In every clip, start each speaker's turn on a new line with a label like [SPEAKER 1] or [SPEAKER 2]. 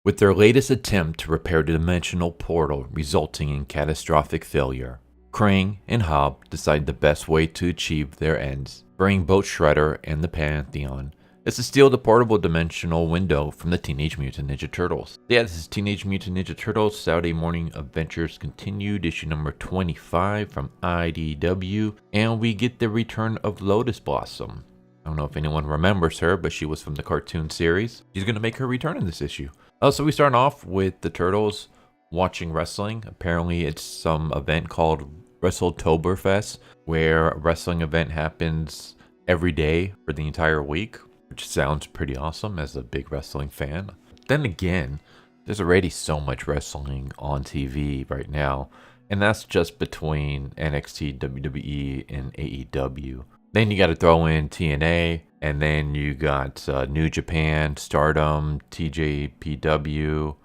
[SPEAKER 1] with their latest attempt to repair the dimensional portal resulting in catastrophic failure. Krang and Hob decide the best way to achieve their ends, bringing both Shredder and the Pantheon, is to steal the portable dimensional window from the Teenage Mutant Ninja Turtles. Yeah, this is Teenage Mutant Ninja Turtles Saturday Morning Adventures Continued, issue number 25 from IDW, and we get the return of Lotus Blossom. I don't know if anyone remembers her, but she was from the cartoon series. She's going to make her return in this issue. So we start off with the Turtles watching wrestling. Apparently it's some event called WrestleToberfest, where a wrestling event happens every day for the entire week, which sounds pretty awesome as a big wrestling fan. Then again, there's already so much wrestling on TV right now, and that's just between NXT, WWE, and AEW. Then you got to throw in TNA, and then you got New Japan, Stardom, TJPW,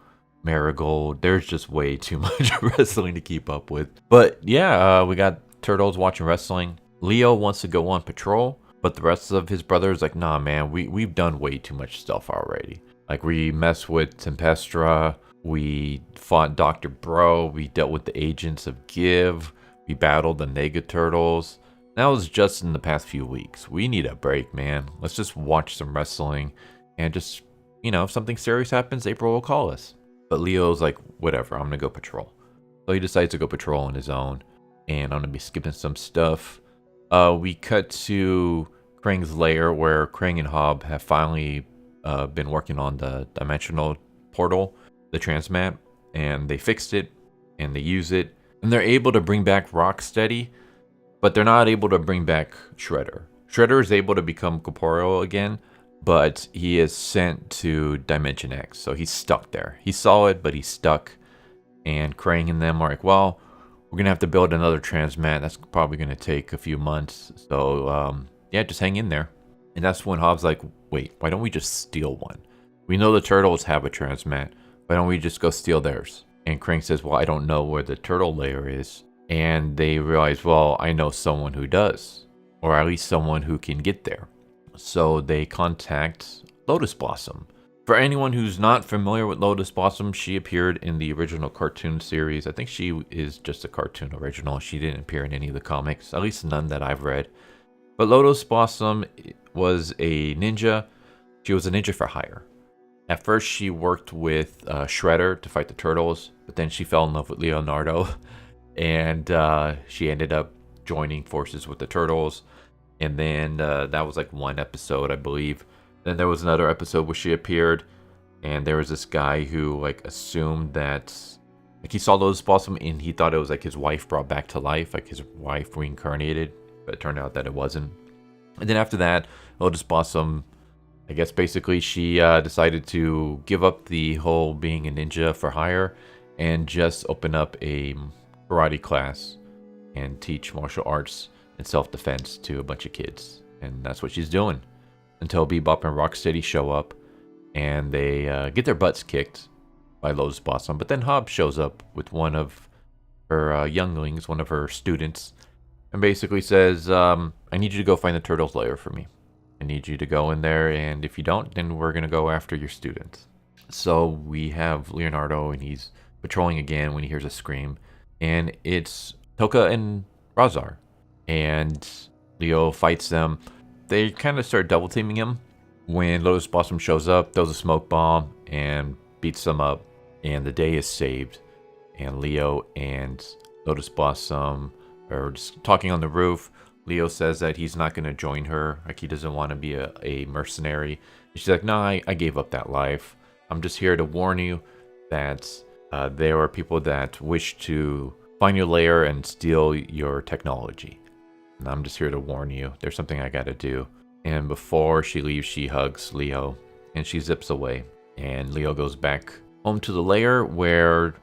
[SPEAKER 1] Marigold. There's just way too much wrestling to keep up with. But yeah, we got Turtles watching wrestling. Leo wants to go on patrol, but the rest of his brothers like, nah man, we've done way too much stuff already. Like, we messed with Tempestra, we fought Dr. Bro, we dealt with the agents of Give, we battled the Nega Turtles. That was just in the past few weeks. We need a break, man. Let's just watch some wrestling and just, if something serious happens, April will call us. But Leo's like, whatever, I'm gonna go patrol. So he decides to go patrol on his own, and I'm gonna be skipping some stuff. We cut to Krang's lair, where Krang and Hob have finally been working on the dimensional portal, the transmat, and they fixed it, and they use it, and they're able to bring back Rocksteady, but they're not able to bring back Shredder. Shredder is able to become corporeal again, but he is sent to Dimension X, so he's stuck there. He saw it, but he's stuck, and Krang and them are like, well, we're gonna have to build another transmat. That's probably gonna take a few months, so yeah, just hang in there. And that's when Hob's like, wait, why don't we just steal one? We know the Turtles have a transmat. Why don't we just go steal theirs? And Krang says, well, I don't know where the turtle lair is. And they realize, well, I know someone who does, or at least someone who can get there. So they contact Lotus Blossom. For anyone who's not familiar with Lotus Blossom, she appeared in the original cartoon series. I think she is just a cartoon original. She didn't appear in any of the comics, at least none that I've read. But Lotus Blossom was a ninja. She was a ninja for hire. At first, she worked with Shredder to fight the Turtles, but then she fell in love with Leonardo, and she ended up joining forces with the Turtles. And then that was like one episode, I believe. Then there was another episode where she appeared, and there was this guy who like assumed that, like, he saw Lotus Blossom and he thought it was like his wife brought back to life, like his wife reincarnated, but it turned out that it wasn't. And then after that, Lotus Blossom, I guess basically she decided to give up the whole being a ninja for hire and just open up a karate class and teach martial arts and self-defense to a bunch of kids. And that's what she's doing until Bebop and Rocksteady show up, and they get their butts kicked by Lotus Blossom. But then Hob shows up with one of her younglings, one of her students, and basically says, I need you to go find the Turtles lair for me. I need you to go in there, and if you don't, then we're going to go after your students. So we have Leonardo, and he's patrolling again when he hears a scream, and it's Toka and Razar. And Leo fights them. They kind of start double teaming him when Lotus Blossom shows up, throws a smoke bomb, and beats them up. And the day is saved. And Leo and Lotus Blossom are just talking on the roof. Leo says that he's not going to join her. Like, he doesn't want to be a mercenary. And she's like, no, I gave up that life. I'm just here to warn you that there are people that wish to find your lair and steal your technology. And I'm just here to warn you. There's something I gotta do. And before she leaves, she hugs Leo and she zips away. And Leo goes back home to the lair where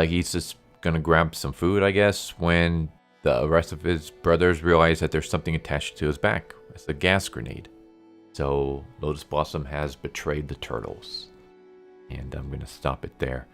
[SPEAKER 1] he's just gonna grab some food, I guess, when the rest of his brothers realize that there's something attached to his back. It's a gas grenade. So Lotus Blossom has betrayed the Turtles. And I'm gonna stop it there.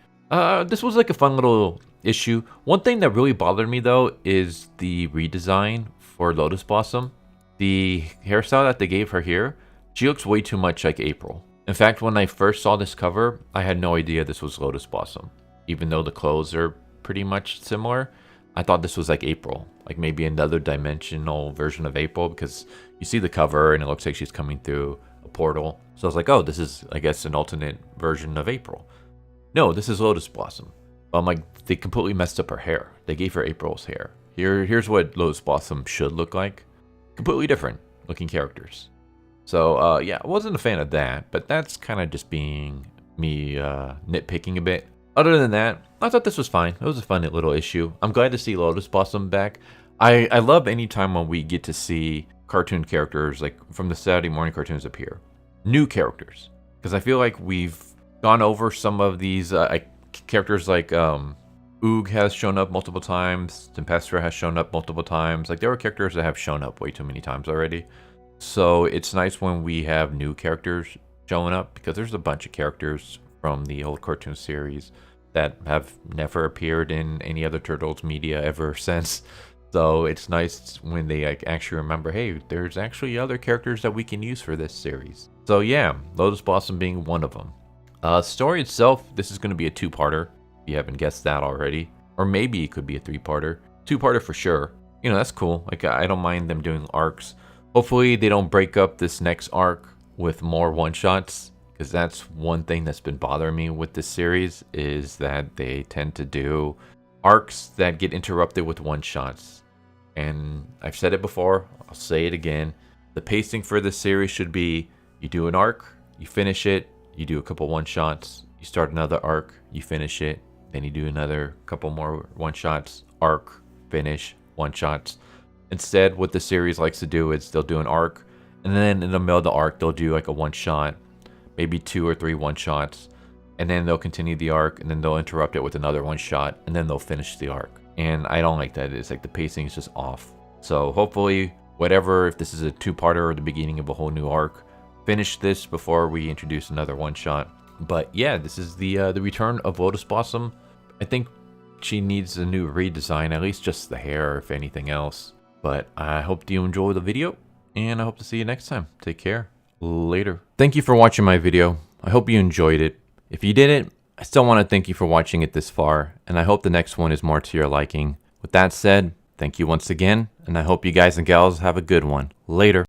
[SPEAKER 1] This was like a fun little issue. One thing that really bothered me though is the redesign for Lotus Blossom. The hairstyle that they gave her here, she looks way too much like April. In fact, when I first saw this cover, I had no idea this was Lotus Blossom. Even though the clothes are pretty much similar, I thought this was like April, like maybe another dimensional version of April, because you see the cover and it looks like she's coming through a portal. So I was like, oh, this is, I guess, an alternate version of April. No, this is Lotus Blossom. I'm like, they completely messed up her hair. They gave her April's hair. Here's what Lotus Blossom should look like. Completely different looking characters. So, yeah, I wasn't a fan of that, but that's kind of just being me nitpicking a bit. Other than that, I thought this was fine. It was a fun little issue. I'm glad to see Lotus Blossom back. I love any time when we get to see cartoon characters, like from the Saturday morning cartoons appear. New characters. Because I feel like we've gone over some of these characters like Oog has shown up multiple times. Tempestra has shown up multiple times. Like, there are characters that have shown up way too many times already. So it's nice when we have new characters showing up, because there's a bunch of characters from the old cartoon series that have never appeared in any other Turtles media ever since. So it's nice when they actually remember, hey, there's actually other characters that we can use for this series. So yeah, Lotus Blossom being one of them. Story itself, this is going to be a two-parter, if you haven't guessed that already. Or maybe it could be a three-parter. Two-parter for sure. You know, that's cool. Like, I don't mind them doing arcs. Hopefully they don't break up this next arc with more one-shots, because that's one thing that's been bothering me with this series, is that they tend to do arcs that get interrupted with one-shots. And I've said it before, I'll say it again. The pacing for this series should be, you do an arc, you finish it, you do a couple one-shots, you start another arc, you finish it, then you do another couple more one-shots, arc, finish, one-shots. Instead, what the series likes to do is they'll do an arc, and then in the middle of the arc, they'll do like a one-shot, maybe 2 or 3 one-shots, and then they'll continue the arc, and then they'll interrupt it with another one-shot, and then they'll finish the arc. And I don't like that. It's like the pacing is just off. So hopefully, whatever, if this is a two-parter or the beginning of a whole new arc, finish this before we introduce another one-shot. But yeah, this is the return of Lotus Blossom. I think she needs a new redesign, at least just the hair, if anything else. But I hope you enjoy the video, and I hope to see you next time. Take care. Later. Thank you for watching my video. I hope you enjoyed it. If you didn't, I still want to thank you for watching it this far, and I hope the next one is more to your liking. With that said, thank you once again, and I hope you guys and gals have a good one. Later.